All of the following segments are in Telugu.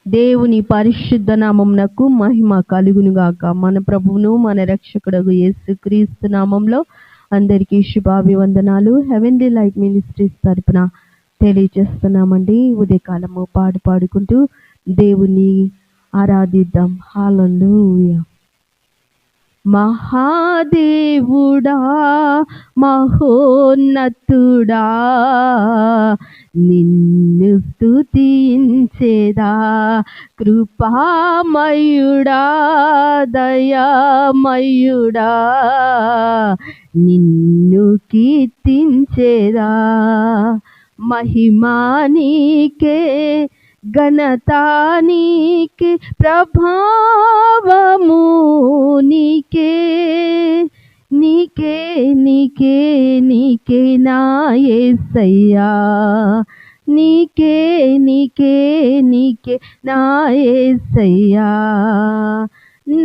దేవుని పరిశుద్ధ నామమునకు మహిమ కలుగునుగాక. మన ప్రభువును మన రక్షకుడగు యేసుక్రీస్తు నామంలో అందరికీ శుభాభివందనాలు. హెవెన్లీ లైట్ మినిస్ట్రీస్ తరపున తెలియజేస్తున్నామండి. ఉదయకాలము పాడుకుంటూ దేవుని ఆరాధిద్దాం. హల్లెలూయా. మహాదేవుడా మహోన్నతుడా నిన్ను స్తుతించేదా, కృపామయుడా దయామయుడా నిన్ను కీర్తించేదా. మహిమా నీకే, ఘనత నీకే, ప్రభావము నీకే, నీకే నీకే నీకే నా యేసయ్యా, నీకే నీకే నీకే నా యేసయ్యా.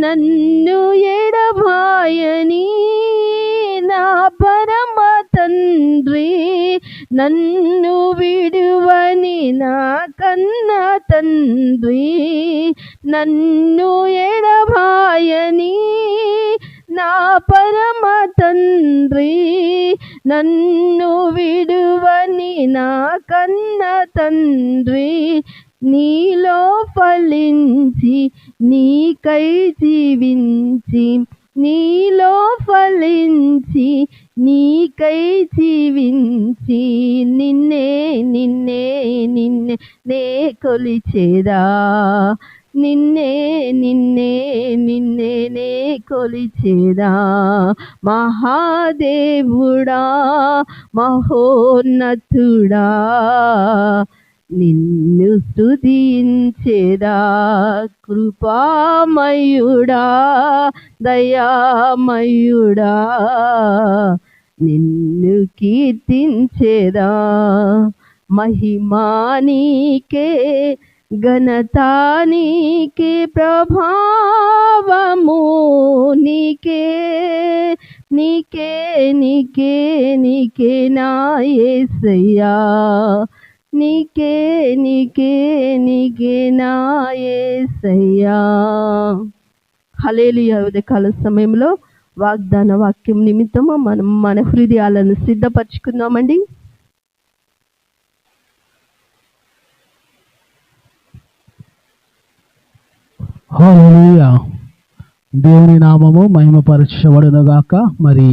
నన్ను ఎడబాయని నా పరమ తండ్రి, నన్ను విడువని నా కన్న తండ్రి, నన్ను ఎడబాయని నా పరమ తండ్రి, నన్ను విడువని నా కన్న తండ్రి, నీలో ఫలించి నీకై జీవించి, నీలో ఫలించి నీకై జీవించి, నిన్నే నిన్నే నిన్నే నే కొలిచేదా, నిన్నే నిన్నే నిన్నే నే కొలిచేదా. మహాదేవుడా మహోన్నతుడా నిన్ను స్తుతించేదా, కృపామయుడా దయామయుడా నిన్ను కీర్తించేదా. మహిమా నీకే, ఘనత నీకే, ప్రభావము నీకే, నీకే నీకే నీకే నా యేసయ్యా, నీకే నీకే నీకే నా యేసయ్యా. హల్లెలూయా. ఉదయకాల సమయంలో వాగ్దాన వాక్యం నిమిత్తము మనం మన హృదయాలను సిద్ధపరచుకుందామండి. హల్లెలూయా. దేవుని నామము మహిమపరచబడునుగాక. మరి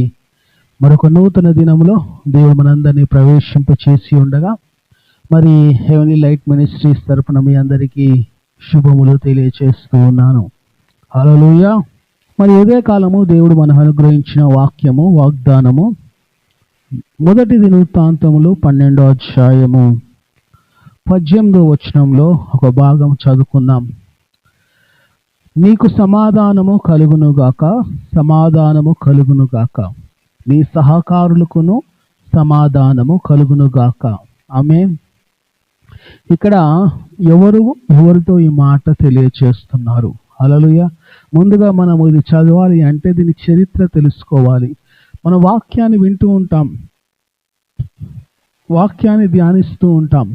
మరొక నూతన దినంలో దేవుడు మనందరినీ ప్రవేశింప చేసి ఉండగా, మరి హెవెన్లీ లైట్ మినిస్ట్రీస్ తరపున మీ అందరికీ శుభములు తెలియచేస్తూ ఉన్నాను. హల్లెలూయా. మరి ఇదే కాలము దేవుడు మనకు అనుగ్రహించిన వాక్యము, వాగ్దానము మొదటి దినవృత్తాంతములు 12వ అధ్యాయము 18వ వచనంలో ఒక భాగం చదువుకుందాం. నీకు సమాధానము కలుగునుగాక, సమాధానము కలుగునుగాక, నీ సహకారులకును సమాధానము కలుగునుగాక. ఆమేన్. ఇక్కడ ఎవరితో ఈ మాట తెలియచేస్తున్నారు? హల్లెలూయా. ముందుగా మనం ఇది చదవాలి అంటే దీని చరిత్ర తెలుసుకోవాలి. మన వాక్యాన్ని వింటూ ఉంటాం, వాక్యాన్ని ధ్యానిస్తూ ఉంటాం,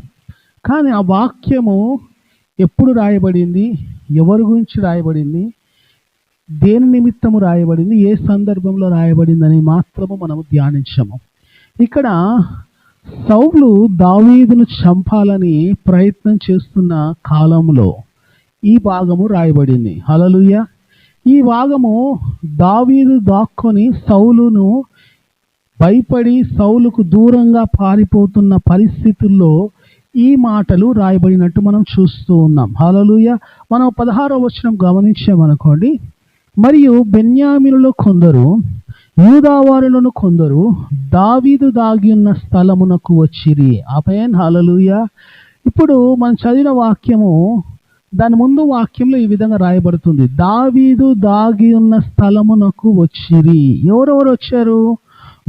కానీ ఆ వాక్యము ఎప్పుడు రాయబడింది, ఎవరి గురించి రాయబడింది, దేని నిమిత్తము రాయబడింది, ఏ సందర్భంలో రాయబడింది అని మాత్రము మనము ధ్యానించము. ఇక్కడ సౌలు దావీదును చంపాలని ప్రయత్నం చేస్తున్న కాలంలో ఈ భాగము రాయబడింది. హల్లెలూయా. ఈ భాగము దావీదు దాక్కొని సౌలును భయపడి సౌలుకు దూరంగా పారిపోతున్న పరిస్థితుల్లో ఈ మాటలు రాయబడినట్టు మనం చూస్తూ ఉన్నాం. హల్లెలూయా. మనం 16వ వచనం గమనించామనుకోండి. మరియు బెన్యామీనులో కొందరు, యూదావారులను కొందరు దావీదు దాగి ఉన్న స్థలమునకు వచ్చిరి. ఆమేన్. హల్లెలూయా. ఇప్పుడు మనం చదివిన వాక్యము, దాని ముందు వాక్యంలో ఈ విధంగా రాయబడుతుంది, దావీదు దాగి ఉన్న స్థలమునకు వచ్చిరి. ఎవరెవరు వచ్చారు?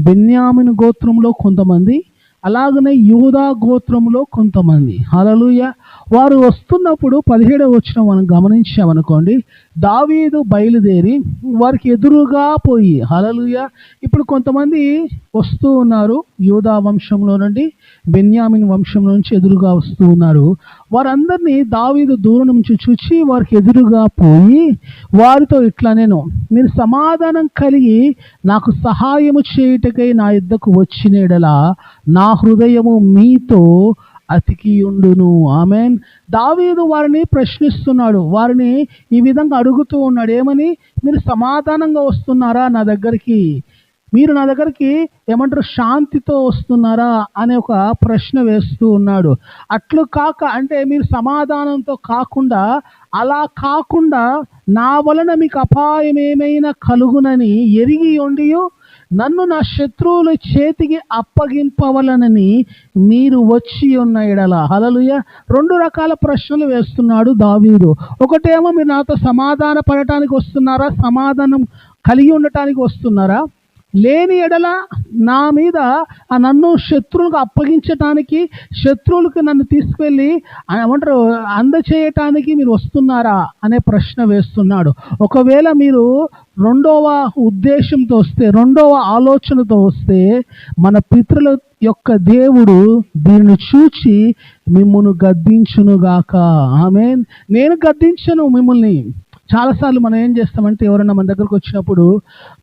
బెన్యామీను గోత్రంలో కొంతమంది, అలాగనే యూదా గోత్రంలో కొంతమంది. హల్లెలూయా. వారు వస్తున్నప్పుడు 17వ వచనం మనం గమనించామనుకోండి, దావీదు బయలుదేరి వారికి ఎదురుగా పోయి, హల్లెలూయా. ఇప్పుడు కొంతమంది వస్తూ ఉన్నారు, యూదా వంశంలో నుండి, బెన్యామిన్ వంశం నుంచి ఎదురుగా వస్తూ ఉన్నారు. వారందరినీ దావీదు దూరం నుంచి చూచి వారికి ఎదురుగా పోయి వారితో ఇట్లా, నేను మీరు సమాధానం కలిగి నాకు సహాయము చేయుటకై నా యుద్ధకు వచ్చిన యెడల నా హృదయము మీతో అతికియుండును. ఆమేన్. దావీదు వారిని ప్రశ్నిస్తున్నాడు, వారిని ఈ విధంగా అడుగుతూ ఉన్నాడు, ఏమని? మీరు సమాధానంగా వస్తున్నారా నా దగ్గరికి? మీరు నా దగ్గరికి ఏమంటారు, శాంతితో వస్తున్నారా అనే ఒక ప్రశ్న వేస్తూ ఉన్నాడు. అట్లు కాక, అంటే మీరు సమాధానంతో కాకుండా, అలా కాకుండా నా వలన మీకు అపాయం ఏమైనా కలుగునని ఎరిగి ఉండియు నన్ను నా శత్రువుల చేతికి అప్పగింపవలనని మీరు వచ్చి ఉన్న యెడల. హల్లెలూయా. 2 రకాల ప్రశ్నలు వేస్తున్నాడు దావీదు. ఒకటేమో, మీరు నాతో సమాధాన పడటానికి వస్తున్నారా, సమాధానం కలిగి ఉండటానికి వస్తున్నారా? లేని ఎడల నా మీద నన్ను శత్రువులకు అప్పగించటానికి, శత్రువులకు నన్ను తీసుకువెళ్ళి ఏమంటారు అందచేయటానికి మీరు వస్తున్నారా అనే ప్రశ్న వేస్తున్నాడు. ఒకవేళ మీరు రెండవ ఉద్దేశంతో వస్తే, రెండవ ఆలోచనతో వస్తే, మన పితరుల యొక్క దేవుడు దీన్ని చూచి మిమ్మును గద్దించునుగాక. ఆమేన్. నేను గద్దించను మిమ్మల్ని. చాలాసార్లు మనం ఏం చేస్తామంటే, ఎవరైనా మన దగ్గరకు వచ్చినప్పుడు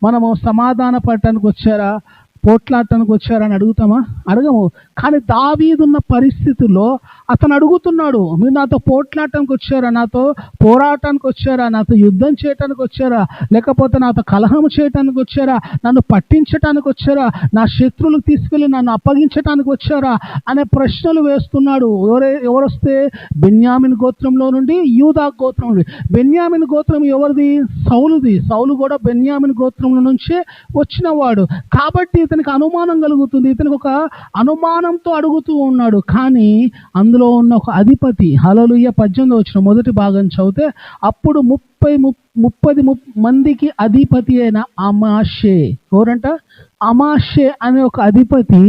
మనము సమాధాన పడటానికి వచ్చారా, పోట్లాడటానికి వచ్చారా అని అడుగుతామా? అడగము. కానీ దావీదున్న పరిస్థితుల్లో అతను అడుగుతున్నాడు, మీరు నాతో పోట్లాడటానికి వచ్చారా, నాతో పోరాటానికి వచ్చారా, నాతో యుద్ధం చేయటానికి వచ్చారా, లేకపోతే నాతో కలహం చేయటానికి వచ్చారా, నన్ను పట్టించటానికి వచ్చారా, నా శత్రువులకు తీసుకెళ్ళి నన్ను అప్పగించటానికి వచ్చారా అనే ప్రశ్నలు వేస్తున్నాడు. ఎవరు వస్తే? బెన్యామిన్ గోత్రంలో నుండి, యూదా గోత్రం నుండి. బెన్యామిన్ గోత్రం ఎవరిది? సౌలుది. సౌలు కూడా బెన్యామిన్ గోత్రంలో నుంచే వచ్చినవాడు. కాబట్టి ఇతనికి అనుమానం కలుగుతుంది. ఇతనికి ఒక అనుమానంతో అడుగుతూ ఉన్నాడు. కానీ అందులో ఉన్న ఒక అధిపతి, హల్లెలూయా, 18వ వచనం మొదటి భాగం చదివితే, అప్పుడు 30 మందికి అధిపతి అయిన అమాషే. ఎవరంట? అమాషే అనే ఒక అధిపతి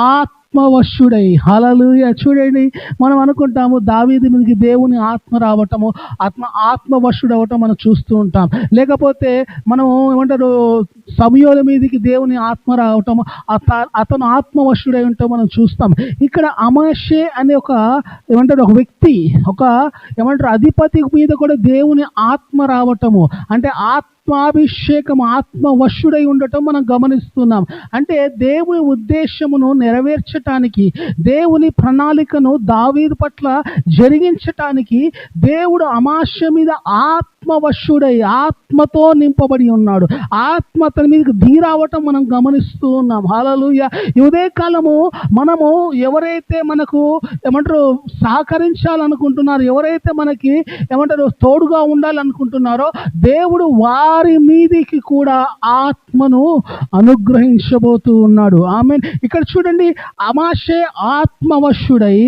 ఆత్మవశుడై, హల్లెలూయా. చూడండి, మనం అనుకుంటాము దావీదు మీదకి దేవుని ఆత్మ రావటము, ఆత్మవశుడు అవ్వటం మనం చూస్తూ ఉంటాం. లేకపోతే మనం ఏమంటారు, సమూయేలు మీదకి దేవుని ఆత్మ రావటము, అతను ఆత్మవశుడై ఉంటాం మనం చూస్తాం. ఇక్కడ అమాషే అనే ఒక ఏమంటారు, ఒక వ్యక్తి, ఒక ఏమంటారు అధిపతి మీద కూడా దేవుని ఆత్మ రావటము, అంటే ఆత్మాభిషేకం, ఆత్మవశుడై ఉండటం మనం గమనిస్తున్నాం. అంటే దేవుని ఉద్దేశమును నెరవేర్చటానికి, దేవుని ప్రణాళికను దావీదు పట్ల జరిగించటానికి దేవుడు అమాషే మీద ఆత్మవశుడై, ఆత్మతో నింపబడి ఉన్నాడు. ఆత్మ అతని మీదకి దిగిరావటం మనం గమనిస్తూ ఉన్నాం. హల్లెలూయా. ఈ ఉదయకాలము మనము ఎవరైతే మనకు ఏమంటారు సహకరించాలనుకుంటున్నారో, ఎవరైతే మనకి ఏమంటారు తోడుగా ఉండాలనుకుంటున్నారో, దేవుడు వారి మీదికి కూడా ఆత్మను అనుగ్రహించబోతూ ఉన్నాడు. ఆమేన్. ఇక్కడ చూడండి, అమాషే ఆత్మవశుడై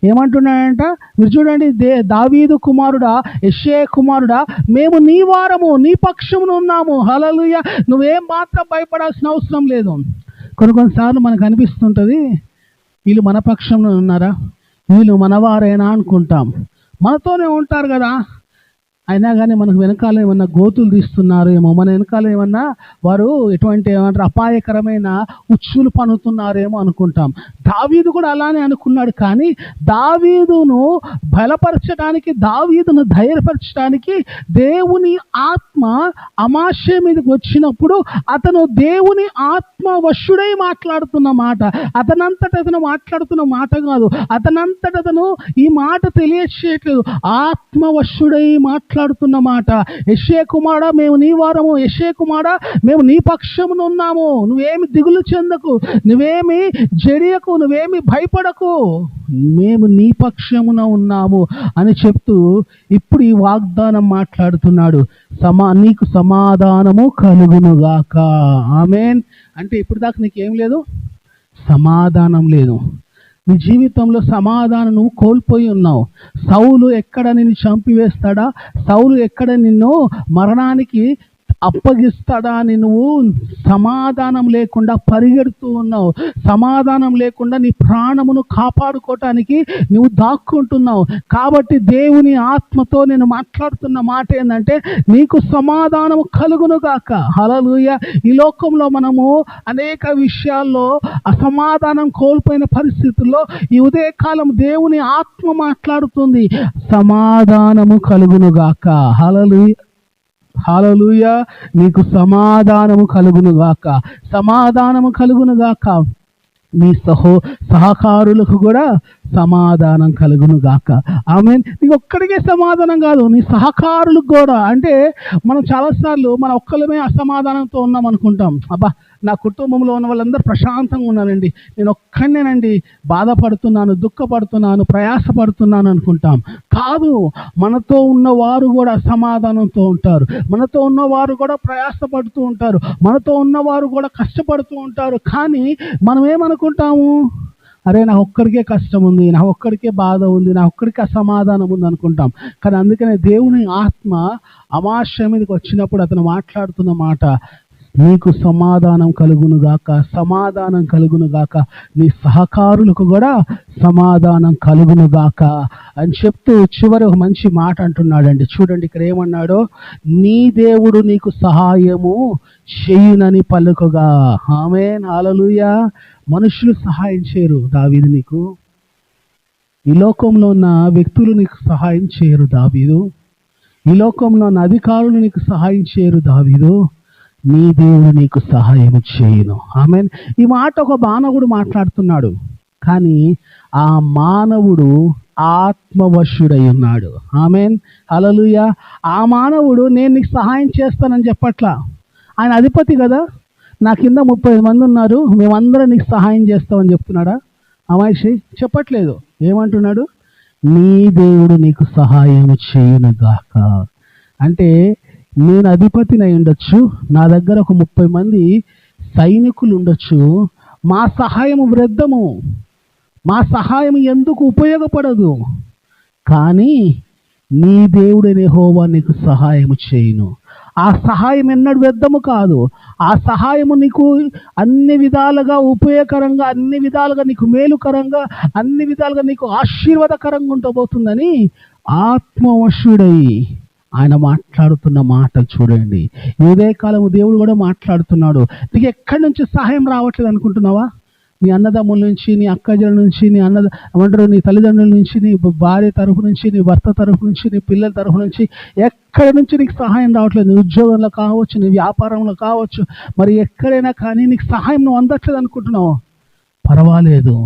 ఏమంటున్నాడంట, మీరు చూడండి, దావీదు కుమారుడా, యెషే కుమారుడా, మేము నీ వారము, నీ పక్షమును ఉన్నాము. హల్లెలూయా. నువ్వేం మాత్రం భయపడాల్సిన అవసరం లేదు. కొన్నిసార్లు మనకు అనిపిస్తుంటుంది, వీళ్ళు మన పక్షంలో ఉన్నారా, వీళ్ళు మనవారేనా అనుకుంటాం. మనతోనే ఉంటారు కదా, అయినా కానీ మనకు వెనకాల ఏమన్నా గోతులు తీస్తున్నారేమో, మన వెనకాల ఏమన్నా వారు ఎటువంటి ఏమంటారు అపాయకరమైన ఉచ్చులు పన్నుతున్నారేమో అనుకుంటాం. దావీదు కూడా అలానే అనుకున్నాడు. కానీ దావీదును బలపరచడానికి, దావీదును ధైర్యపరచడానికి దేవుని ఆత్మ అమాషే మీదకి వచ్చినప్పుడు అతను దేవుని ఆత్మవశుడై మాట్లాడుతున్న మాట, అతను మాట్లాడుతున్న మాట కాదు, అతను ఈ మాట తెలియచేయట్లేదు, ఆత్మవశుడై మాట్లాడుతున్న మాట. యెషే కుమారుడా, మేము నీ వారము, యెషే కుమారుడా, మేము నీ పక్షమున ఉన్నాము, నువ్వేమి దిగులు చెందకు, నువ్వేమి జడియకు, నువ్వేమి భయపడకు, మేము నీ పక్షమున ఉన్నాము అని చెప్తూ ఇప్పుడు ఈ వాగ్దానం మాట్లాడుతున్నాడు, నీకు సమాధానము కలుగునుగాక. ఆమేన్. అంటే ఇప్పుడు దాకా నీకేం లేదు, సమాధానం లేదు. నీ జీవితంలో సమాధానం నువ్వు కోల్పోయి ఉన్నావు. సౌలు ఎక్కడ నిన్ను చంపివేస్తాడా, సౌలు ఎక్కడ నిన్ను మరణానికి అప్పగిస్తాడా అని నువ్వు సమాధానం లేకుండా పరిగెడుతూ ఉన్నావు. సమాధానం లేకుండా నీ ప్రాణమును కాపాడుకోవటానికి నువ్వు దాక్కుంటున్నావు. కాబట్టి దేవుని ఆత్మతో నేను మాట్లాడుతున్న మాట ఏంటంటే, నీకు సమాధానం కలుగును గాక. హల్లెలూయా. ఈ లోకంలో మనము అనేక విషయాల్లో అసమాధానం కోల్పోయిన పరిస్థితుల్లో ఈ ఉదయకాలం దేవుని ఆత్మ మాట్లాడుతుంది, సమాధానము కలుగును గాక. హల్లెలూయా, హల్లెలూయా. నీకు సమాధానము కలుగును గాక, సమాధానము కలుగును గాక. నీ సహకారులకు కూడా సమాధానం కలుగును గాక. ఆమేన్. నీకు ఒక్కడికే సమాధానం కాదు, నీ సహకారులకు కూడా. అంటే మనం చాలాసార్లు మన ఒక్కలమే అసమాధానంతో ఉన్నాం అనుకుంటాం. అబ్బా, నా కుటుంబంలో ఉన్న వాళ్ళందరూ ప్రశాంతంగా ఉన్నారండి, నేను ఒక్కడనేనండి బాధపడుతున్నాను, దుఃఖపడుతున్నాను, ప్రయాసపడుతున్నాను అనుకుంటాం. కాదు, మనతో ఉన్నవారు కూడా అసమాధానంతో ఉంటారు, మనతో ఉన్నవారు కూడా ప్రయాసపడుతూ ఉంటారు, మనతో ఉన్నవారు కూడా కష్టపడుతూ ఉంటారు. కానీ మనం ఏమనుకుంటాము, అరే నా ఒక్కడికే కష్టం ఉంది, నా ఒక్కడికే బాధ ఉంది, నా ఒక్కడికే అసమాధానం ఉంది అనుకుంటాం. కానీ అందుకనే దేవుని ఆత్మ అమావాస్య మీదకి వచ్చినప్పుడు అతను మాట్లాడుతున్న మాట, నీకు సమాధానం కలుగును గాక, సమాధానం కలుగును గాక, నీ సహకారులకు కూడా సమాధానం కలుగును గాక అని చెప్తూ చివరి ఒక మంచి మాట అంటున్నాడండి. చూడండి ఇక్కడ ఏమన్నాడో, నీ దేవుడు నీకు సహాయము చేయునని పలుకగా. ఆమేన్, హల్లెలూయా. మనుషులు సహాయం చేయరు దావీదు నీకు, ఈ లోకంలో ఉన్న వ్యక్తులు నీకు సహాయం చేయరు దావీదు, ఈ లోకంలో ఉన్న అధికారులు నీకు సహాయం చేయరు దావీదు, నీ దేవుడు నీకు సహాయం చేయును. ఆమేన్. ఈ మాట ఒక మానవుడు మాట్లాడుతున్నాడు, కానీ ఆ మానవుడు ఆత్మవశుడై ఉన్నాడు. ఆమేన్, హల్లెలూయా. ఆ మానవుడు నేను నీకు సహాయం చేస్తానని చెప్పట్లా. ఆయన అధిపతి కదా, నా కింద 30 మంది ఉన్నారు, మేమందరం నీకు సహాయం చేస్తామని చెప్తున్నాడా? అమాయిషి చెప్పట్లేదు. ఏమంటున్నాడు? నీ దేవుడు నీకు సహాయం చేయును గాక. అంటే నేను అధిపతిని అయి ఉండొచ్చు, నా దగ్గర ఒక 30 మంది సైనికులు ఉండొచ్చు, మా సహాయం వృద్ధము, మా సహాయం ఎందుకు ఉపయోగపడదు, కానీ నీ దేవుడైన యెహోవా నీకు సహాయం చేయును. ఆ సహాయం ఎన్నడూ వ్యర్థము కాదు. ఆ సహాయము నీకు అన్ని విధాలుగా ఉపయోగకరంగా, అన్ని విధాలుగా నీకు మేలుకరంగా, అన్ని విధాలుగా నీకు ఆశీర్వాదకరంగా ఉండబోతుందని ఆత్మవశుడై ఆయన మాట్లాడుతున్న మాట చూడండి. ఇదే కాలము దేవుడు కూడా మాట్లాడుతున్నాడు. నీకు ఎక్కడి నుంచి సహాయం రావట్లేదు అనుకుంటున్నావా? నీ అన్నదమ్ముల నుంచి, నీ అక్కజల నుంచి, నీ తల్లిదండ్రుల నుంచి, నీ భార్య తరఫు నుంచి, నీ భర్త తరఫు నుంచి, నీ పిల్లల తరఫు నుంచి ఎక్కడి నుంచి నీకు సహాయం రావట్లేదు? నీ ఉద్యోగంలో కావచ్చు, నీ వ్యాపారంలో కావచ్చు, మరి ఎక్కడైనా కానీ నీకు సహాయం నువ్వు అందట్లేదు అనుకుంటున్నావు. పర్వాలేదు,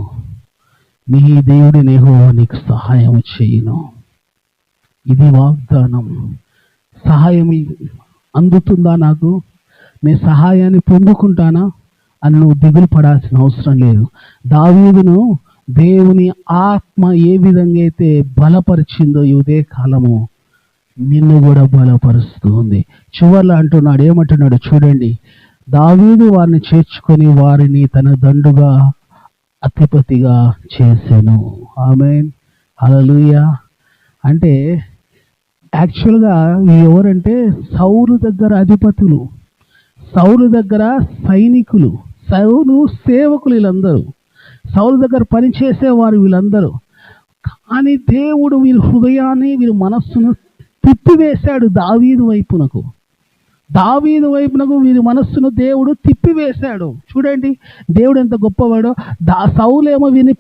నీ దేవుడి యెహోవా నీకు సహాయం చేయును. ఇది వాగ్దానం. సహాయం అందుతుందా నాకు, నేను సహాయాన్ని పొందుకుంటానా అని నువ్వు దిగులు పడాల్సిన అవసరం లేదు. దావీదును దేవుని ఆత్మ ఏ విధంగా అయితే బలపరిచిందో ఈ ఉదయ కాలము నిన్ను కూడా బలపరుస్తుంది. చివర్లో అంటున్నాడు, ఏమంటున్నాడు చూడండి, దావీదు వారిని చేర్చుకొని వారిని తన దండుగా అధిపతిగా చేసెను. ఆమేన్, హల్లెలూయా. అంటే యాక్చువల్గా ఎవరంటే సౌలు దగ్గర అధిపతులు, సౌలు దగ్గర సైనికులు, సౌలు సేవకులు, వీళ్ళందరూ సౌలు దగ్గర పనిచేసేవారు వీళ్ళందరూ. కానీ దేవుడు వీరి హృదయాన్ని, వీరి మనస్సును తిప్పివేశాడు దావీదు వైపునకు. దావీదు వైపునకు వీరి మనస్సును దేవుడు తిప్పివేశాడు. చూడండి దేవుడు ఎంత గొప్పవాడో. సౌలేమో వీరిని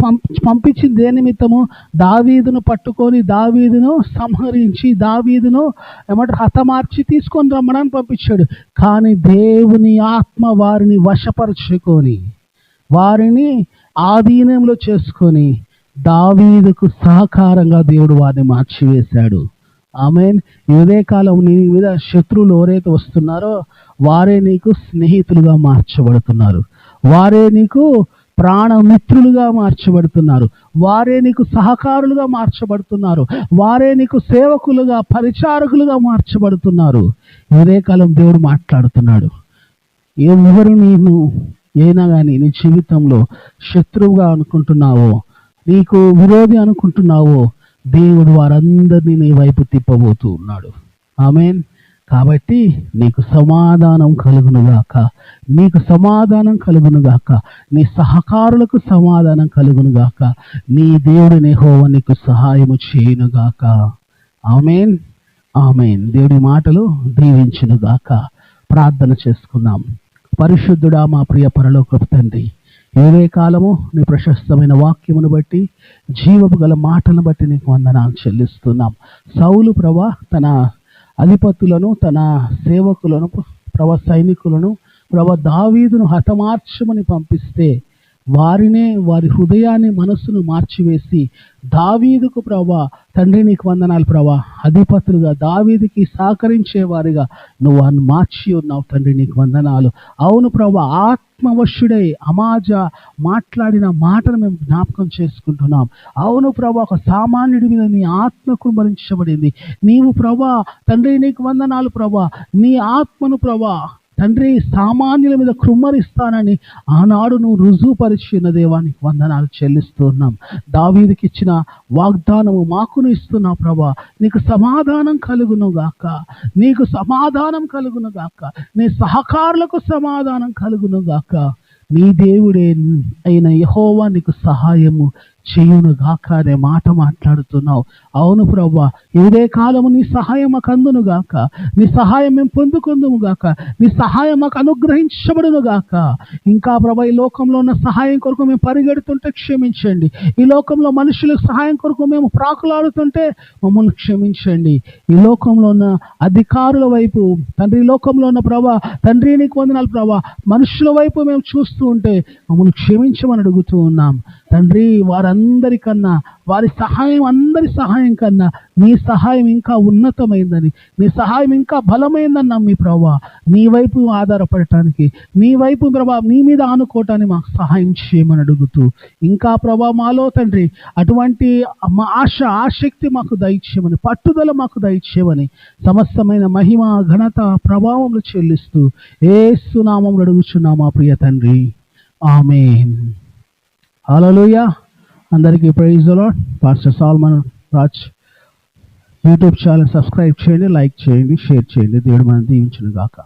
పంపించింది దేని నిమిత్తము? దావీదును పట్టుకొని, దావీదును సంహరించి, దావీదును హతమార్చి తీసుకొని రమ్మడానికి పంపించాడు. కానీ దేవుని ఆత్మ వారిని వశపరుచుకొని, వారిని ఆధీనంలో చేసుకొని దావీదుకు సహకారంగా దేవుడు వారిని మార్చివేశాడు. ఆమేన్. ఇదే కాలం నీ మీద శత్రువులు ఎవరైతే వస్తున్నారో వారే నీకు స్నేహితులుగా మార్చబడుతున్నారు, వారే నీకు ప్రాణమిత్రులుగా మార్చబడుతున్నారు, వారే నీకు సహకారులుగా మార్చబడుతున్నారు, వారే నీకు సేవకులుగా, పరిచారకులుగా మార్చబడుతున్నారు. ఇదే కాలం దేవుడు మాట్లాడుతున్నాడు. ఎవరు నేను అయినా కానీ నీ జీవితంలో శత్రువుగా అనుకుంటున్నావో, నీకు విరోధి అనుకుంటున్నావో, దేవుడు వారందరినీ నీ వైపు తిప్పబోతూ ఉన్నాడు. ఆమేన్. కాబట్టి నీకు సమాధానం కలుగునుగాక, నీకు సమాధానం కలుగునుగాక, నీ సహకారులకు సమాధానం కలుగునుగాక, నీ దేవుడిని యెహోవా నీకు సహాయము చేయునుగాక. ఆమేన్, ఆమేన్. దేవుడి మాటలు దీవించునుగాక. ప్రార్థన చేసుకుందాం. పరిశుద్ధుడా, మా ప్రియ పరలోకపు తండ్రి, ఏదే కాలము నీ ప్రశస్తమైన వాక్యమును బట్టి, జీవపు గల మాటలను బట్టి నీకు వందనాలు చెల్లిస్తున్నాం. సౌలు ప్రభా తన అధిపతులను, తన సేవకులను, సైనికులను దావీదును హతమార్చమని పంపిస్తే వారినే, వారి హృదయాన్ని, మనస్సును మార్చివేసి దావీదుకు తండ్రి నీకు వందనాలు అధిపతులుగా దావీదుకి సహకరించే వారిగా నువ్వు వారిని మార్చి ఉన్నావు తండ్రి, నీకు వందనాలు. అవును ఆత్మవశుడై అమాజ మాట్లాడిన మాటను మేము జ్ఞాపకం చేసుకుంటున్నాం. అవును ఒక సామాన్యుడి మీద నీ ఆత్మ కుమ్మరించబడింది. నీవు తండ్రి నీకు వందనాలు నీ ఆత్మను తండ్రి సామాన్యుల మీద కృమ్మరిస్తానని ఆనాడు నువ్వు రుజువుపరిచిన దేవానికి వందనాలు చెల్లిస్తున్నాం. దావీదుకి ఇచ్చిన వాగ్దానము మాకును ఇస్తున్నావు నీకు సమాధానం కలుగునుగాక, నీకు సమాధానం కలుగునుగాక, నీ సహకారులకు సమాధానం కలుగునుగాక. నీ దేవుడే అయిన యెహోవా నీకు సహాయము చేయునుగాక అనే మాట మాట్లాడుతున్నావు. అవును ఏదే కాలము నీ సహాయం మాకు అందునుగాక, నీ సహాయం మేము పొందుకుందుముగాక, నీ సహాయం మాకు అనుగ్రహించబడునుగాక. ఇంకా ఈ లోకంలో ఉన్న సహాయం కొరకు మేము పరిగెడుతుంటే క్షమించండి. ఈ లోకంలో మనుషులకు సహాయం కొరకు మేము ప్రాకులాడుతుంటే మమ్మల్ని క్షమించండి. ఈ లోకంలో ఉన్న అధికారుల వైపు తండ్రి, లోకంలో ఉన్న తండ్రి నీకు వందనాలు మనుషుల వైపు మేము చూస్తూ ఉంటే మమ్మల్ని క్షమించమని అడుగుతూ ఉన్నాం తండ్రి. వారందరికన్నా, వారి సహాయం అందరి సహాయం కన్నా నీ సహాయం ఇంకా ఉన్నతమైందని, నీ సహాయం ఇంకా బలమైందని నమ్మి నీ వైపు ఆధారపడటానికి, నీ వైపు నీ మీద ఆనుకోవటానికి మాకు సహాయం చేయమని అడుగుతూ, ఇంకా మాలో తండ్రి అటువంటి ఆసక్తి మాకు దయచేయమని, పట్టుదల మాకు దయచేయమని సమస్తమైన మహిమ, ఘనత, ప్రభావములు చెల్లిస్తూ యేసు నామములో అడుగుచున్నాం మా ప్రియ తండ్రి. ఆమేన్. హల్లెలూయా. అందరికీ praise the Lord. Pastor Solomon Raj YouTube channel subscribe చేయండి, లైక్ చేయండి, షేర్ చేయండి. దేవుడు మనల్ని దీవించును గాక.